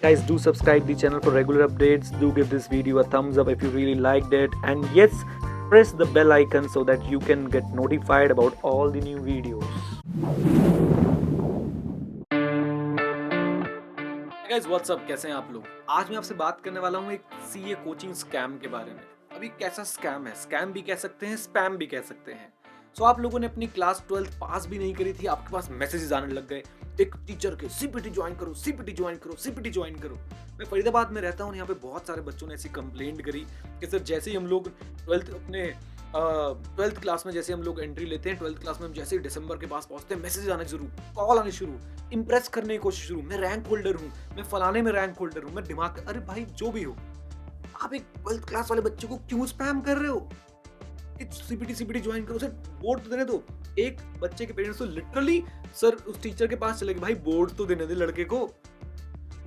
Guys, do subscribe the channel for regular updates. Do give this video a thumbs up if you really liked it, and yes, press the bell icon so that you can get notified about all the new videos. Guys what's up, कैसे हैं आप लोग। आज मैं आपसे बात करने वाला हूँ एक सीए कोचिंग स्कैम के बारे में। अभी कैसा स्कैम है, स्कैम भी कह सकते हैं, स्पैम भी कह सकते हैं। सो आप लोगों ने अपनी क्लास 12th पास भी नहीं करी थी, आपके पास मैसेजेस आने लग गए एक टीचर के, सीपीटी ज्वाइन करो, सीपीटी ज्वाइन करो, सीपीटी ज्वाइन करो। मैं फरीदाबाद में रहता हूँ, यहाँ पे बहुत सारे बच्चों ने ऐसी कंप्लेंट करी कि सर जैसे ही हम लोग 12th क्लास में जैसे हम लोग एंट्री लेते हैं, 12th क्लास में हम जैसे ही दिसंबर के पास पहुंचते हैं, मैसेज आने शुरू, कॉल आने शुरू, इंप्रेस करने की कोशिश शुरू, मैं रैंक होल्डर हूँ, मैं फलाने में रैंक होल्डर हूँ, मैं दिमाग, अरे भाई जो भी हो, आप एक 12th क्लास वाले बच्चे को क्यों स्पैम कर रहे हो? सीपीटी ज्वाइन करो, सर बोर्ड तो देने दो। एक बच्चे के पेरेंट्स तो लिटरली सर उस टीचर के पास चले गए, भाई बोर्ड तो देने दे लड़के को।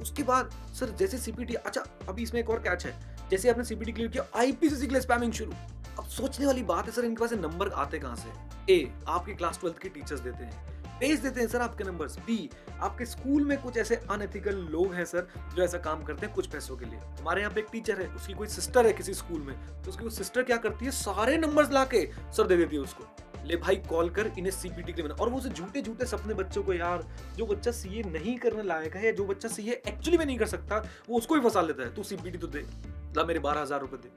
उसके बाद सर जैसे सीपीटी, अच्छा अभी इसमें एक और कैच है, जैसे आपने सीपीटी क्लियर किया, आईपीसीसी के लिए स्पैमिंग शुरू। अब सोचने वाली बात है, सर इनके पास नंबर आते कहां से? ए, आपके क्लास 12th के टीचर्स देते हैं, भेज देते हैं सर आपके नंबर्स। बी, आपके स्कूल में कुछ ऐसे अनएथिकल लोग हैं सर जो ऐसा काम करते हैं कुछ पैसों के लिए। हमारे यहाँ पे एक टीचर है, उसकी कोई सिस्टर है किसी स्कूल में, तो उसकी वो सिस्टर क्या करती है, सारे नंबर्स लाके सर दे देती है उसको, ले भाई कॉल कर, इन्हें सीपीटी के लिए बना। और वो झूठे झूठे सपने बच्चों को, यार जो बच्चा सीए नहीं करने लायक है या जो बच्चा सीए एक्चुअली में नहीं कर सकता, वो उसको ही फंसा लेता है, तू सीपीटी तो दे, ला मेरे 12,000 रुपए दे।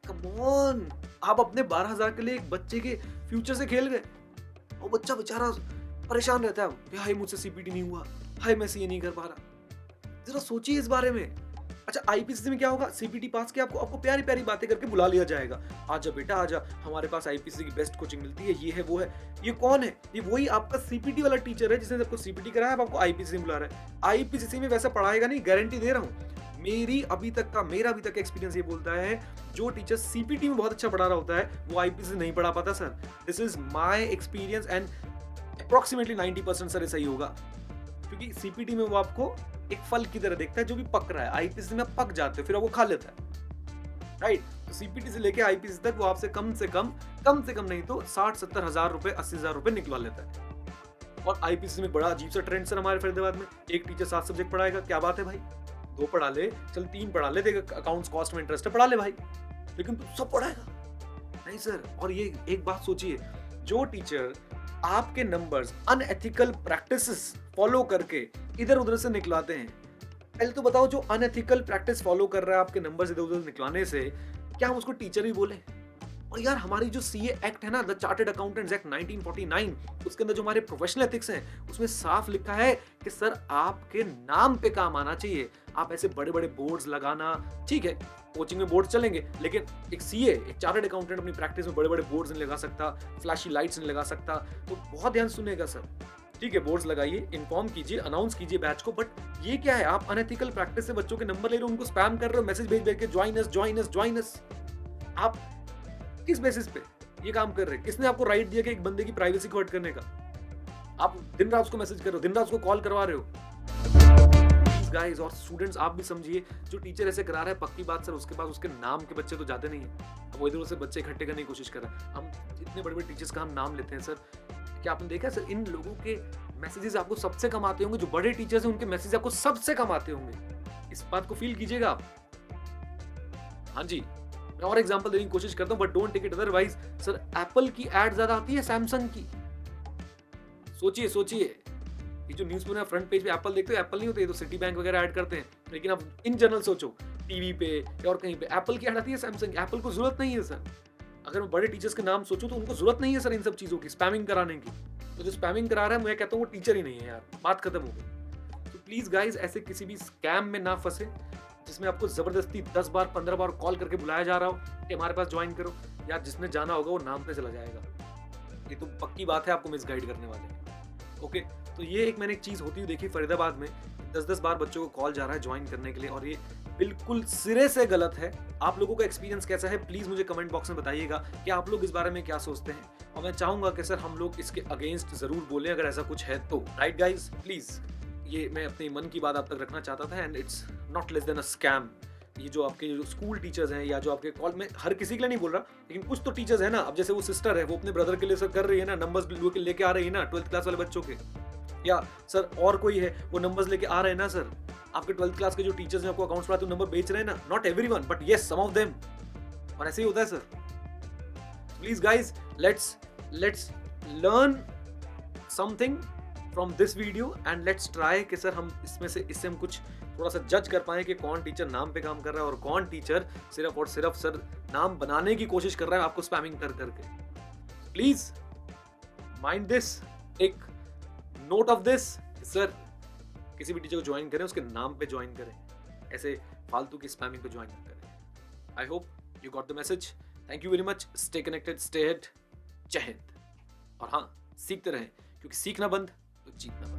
कम ऑन, आप अपने 12,000 के लिए एक बच्चे के फ्यूचर से खेल गए। वो बच्चा बेचारा परेशान रहता है, हाय मुझसे सीपीटी नहीं हुआ, हाय मैं सीए नहीं कर पा रहा। जरा सोचिए इस बारे में। अच्छा आईपीसीसी में क्या होगा, सीपीटी पास के आपको प्यारी प्यारी बातें करके बुला लिया जाएगा, आजा बेटा आजा, हमारे पास आईपीसीसी की बेस्ट कोचिंग मिलती है, ये है वो है। ये कौन है? ये वही आपका सीपीटी वाला टीचर है जिसने आपको सीपीटी कराया, अब आपको आईपीसीसी में बुला रहा है। आईपीसीसी में वैसा पढ़ाएगा नहीं, गारंटी दे रहा हूँ। मेरा अभी तक का एक्सपीरियंस ये बोलता है, जो टीचर सीपीटी में बहुत अच्छा पढ़ा रहा होता है वो आईपीसीसी नहीं पढ़ा पाता sir. This is my experience and approximately 90% sir सही होगा, क्योंकि सीपीटी में वो आपको एक फल की तरह देखता है जो भी पक रहा है, आईपीसी में पक जाते हो फिर वो खा लेता है, राइट। तो सीपीटी से लेके आईपीसी तक वो आपसे कम से कम नहीं तो 60-70 हजार रुपए, 80,000 रुपए निकलवा लेता है। और आईपीसी में बड़ा अजीब सा ट्रेंड सर हमारे फरीदाबाद में, एक टीचर 7 सब्जेक्ट पढ़ाएगा, क्या बात है भाई, 2 पढ़ा ले, चल 3 पढ़ा ले, देगा अकाउंट्स कॉस्ट में इंटरेस्ट है, पढ़ा ले भाई, लेकिन तू सब पढ़ाएगा नहीं सर। और ये एक बात सोचिए, जो टीचर आपके नंबर्स अनएथिकल प्रैक्टिसेस फॉलो करके इधर उधर से निकलाते हैं, पहले तो बताओ जो अनएथिकल प्रैक्टिस फॉलो कर रहा है आपके नंबर्स इधर उधर निकलाने से, क्या हम उसको टीचर ही बोले? और यार हमारी जो सीए एक्ट है ना, द चार्टर्ड अकाउंटेंट्स एक्ट 1949, उसके अंदर जो हमारे प्रोफेशनल एथिक्स हैं उसमें साफ लिखा है कि सर आपके नाम पे काम आना चाहिए। आप ऐसे बड़े बड़े बोर्ड्स लगाना, ठीक है कोचिंग में बोर्ड चलेंगे, लेकिन एक सीए, एक चार्टर्ड अकाउंटेंट अपनी प्रैक्टिस में बड़े बड़े बोर्ड्स नहीं लगा सकता, फ्लैशी लाइट्स नहीं लगा सकता। तो बहुत ध्यान सुनेगा सर, ठीक है बोर्ड्स लगाइए, इन्फॉर्म कीजिए, अनाउंस कीजिए बैच को, बट ये क्या है, आप अनएथिकल प्रैक्टिस से बच्चों के नंबर ले रहे हो, उनको स्पैम कर रहे हो, मैसेज भेज भेज के ज्वाइन अस। आप किस बेसिस पे ये काम कर रहे हैं? किसने आपको राइट दिया कि एक बंदे की प्राइवेसी को हर्ट करने का? आप दिन रात उसको मैसेज कर रहे हो, दिन रात उसको कॉल करवा रहे हो। प्लीज गाइस और स्टूडेंट्स आप भी समझिए, जो टीचर ऐसे करा रहा है, पक्की बात सर उसके पास उसके नाम के बच्चे तो जाते नहीं है, अब वो इधर से बच्चे इकट्ठे करने की कोशिश कर रहा है। हम इतने बड़े बड़े टीचर्स का हम नाम लेते हैं सर, क्या आपने देखा सर इन लोगों के मैसेजेस आपको सबसे कम आते होंगे, जो बड़े टीचर्स हैं उनके मैसेज आपको सबसे कम आते होंगे, इस बात को फील कीजिएगा आप। हाँ जी, मैं और एग्जांपल देने की कोशिश करता हूं, but don't take it otherwise. Sir Apple की एड ज्यादा आती है सैमसंग की? सोचिए ये जो न्यूज़पेपर में फ्रंट पेज पे एप्पल देखते हो, एप्पल नहीं होते, ये तो सिटी बैंक वगैरह ऐड करते हैं, लेकिन अब इन जनरल सोचो, टीवी पे या और कहीं पे एप्पल की ऐड आती है सैमसंग। एप्पल को जरूरत नहीं है सर, अगर मैं बड़े टीचर्स के नाम सोचूं तो उनको जरूरत नहीं है सर इन सब चीजों की, स्पैमिंग कराने की। तो जो स्पैमिंग करा रहा है, मैं कहता हूँ वो टीचर ही नहीं है यार, बात खत्म हो गई। तो प्लीज गाइज ऐसे किसी भी स्कैम में ना फंसे जिसमें आपको जबरदस्ती 10 बार 15 बार कॉल करके बुलाया जा रहा हो कि हमारे पास ज्वाइन करो, या जिसने जाना होगा वो नाम पे चला जाएगा। ये तो पक्की बात है, आपको मिसगाइड करने वाले हैं। ओके, तो ये एक मैंने एक चीज होती हुई देखी फरीदाबाद में, 10-10 बार बच्चों को कॉल जा रहा है ज्वाइन करने के लिए, और ये बिल्कुल सिरे से गलत है। आप लोगों का एक्सपीरियंस कैसा है प्लीज मुझे कमेंट बॉक्स में बताइएगा कि आप लोग इस बारे में क्या सोचते हैं, और मैं चाहूंगा कि सर हम लोग इसके अगेंस्ट जरूर बोलें अगर ऐसा कुछ है तो, राइट गाइज प्लीज। ये मैं अपने मन की बात आप तक रखना चाहता था, and it's not less than a scam. ये जो आपके जो स्कूल टीचर्स हैं या जो आपके कॉल में, हर किसी के लिए नहीं बोल रहा, लेकिन कुछ तो टीचर्स है ना, अब जैसे वो सिस्टर है वो अपने ब्रदर के लिए सर कर रही है ना, नंबर्स लेके आ रही है ना 12th क्लास वाले बच्चों के, या सर और कोई है वो नंबर्स लेके आ रहे हैं ना सर, आपके 12th क्लास के जो टीचर्स हैं आपको अकाउंट्स पढ़ाते हैं नंबर बेच रहे हैं ना, not everyone but yes some of them, और ऐसे ही होता है sir. Please guys let's learn something from this video and let's try कि सर हम इससे हम कुछ थोड़ा सा जज कर पाए कि कौन टीचर नाम पे काम कर रहा है और कौन टीचर सिर्फ और सिर्फ सर नाम बनाने की कोशिश कर रहा है आपको स्पैमिंग कर करके। प्लीज माइंड दिस, एक नोट ऑफ दिस सर, किसी भी टीचर को ज्वाइन करें उसके नाम पे ज्वाइन करें, ऐसे फालतू की स्पैमिंग पे ज्वाइन ना करें। I hope you got the message. Thank you very much, stay connected, stay head, जय हिंद। और हाँ, सीखते रहें क्योंकि सीखना बंद तो जीतना बंद।